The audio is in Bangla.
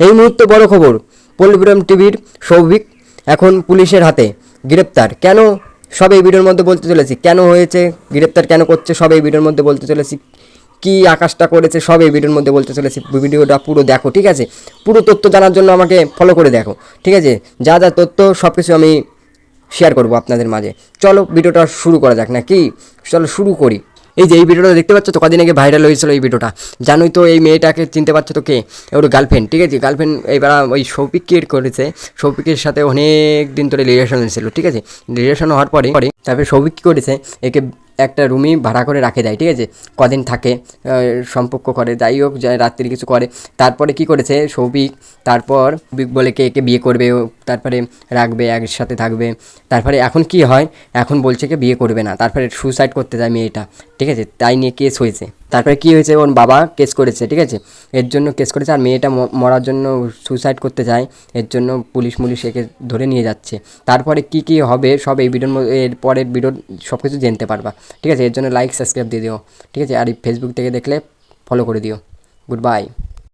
এই মুহূর্তে বড় খবর, পল্লিপুরম টিভির সৌভিক এখন পুলিশের হাতে, গ্রেপ্তার। কেন, সব এই ভিডিওর মধ্যে বলতে চলেছি। কেন হয়েছে, গ্রেপ্তার কেন করছে, সব এই ভিডিওর মধ্যে বলতে চলেছি। কি আকাশটা করেছে, সব এই ভিডিওর মধ্যে বলতে চলেছি। ভিডিওটা পুরো দেখো, ঠিক আছে? পুরো তথ্য জানার জন্য আমাকে ফলো করে দেখো, ঠিক আছে? যা যা তথ্য সব কিছু আমি শেয়ার করব আপনাদের মাঝে। চলো ভিডিওটা শুরু করা যাক, না কি? চলো শুরু করি। এই যে এই ভিডিওটা দেখতে পাচ্ছ তো, কদিন আগে ভাইরাল হয়েছিল এই ভিডিওটা। জানোই তো এই মেয়েটাকে, চিনতে পারছো তো কে? ওর গার্লফ্রেন্ড, ঠিক আছে? গার্লফ্রেন্ড এবার ওই সৌভিককে করেছে। সৌভিকের সাথে অনেক দিন ধরে রিলেশন ছিল, ঠিক আছে? রিলেশন হওয়ার পরে তারপরে সৌভিক কী করেছে, একে একটা রুমই ভাড়া করে রাখে দেয়, ঠিক আছে? কদিন থাকে, সম্পর্ক করে, যাই হোক, যায় রাত্রি কিছু করে। তারপরে কি করেছে সৌভিক, তারপর সৌভিক বলে কে একে বিয়ে করবে, তারপরে রাখবে, একসাথে থাকবে। তারপরে এখন কি হয়, এখন বলছে কি বিয়ে করবে না, তারপরে সুসাইড করতে যায় মেয়েটা, ঠিক আছে? তাই নিয়ে কেস হয়েছে। তারপরে কি হয়েছে, ওর বাবা কেস করেছে, ঠিক আছে? এর জন্য কেস করেছে, আর মেয়েটা মরার জন্য সুসাইড করতে যায়, এর জন্য পুলিশ একে ধরে নিয়ে যাচ্ছে। তারপরে কি কি হবে সব এই ভিডিওর মধ্যে, এর পরের ভিডিওর সব কিছু জানতে পারবা, ঠিক আছে? এর জন্য লাইক সাবস্ক্রাইব দিয়ে দিও, ঠিক আছে? আর এই ফেসবুক থেকে দেখলে ফলো করে দিও। Good bye.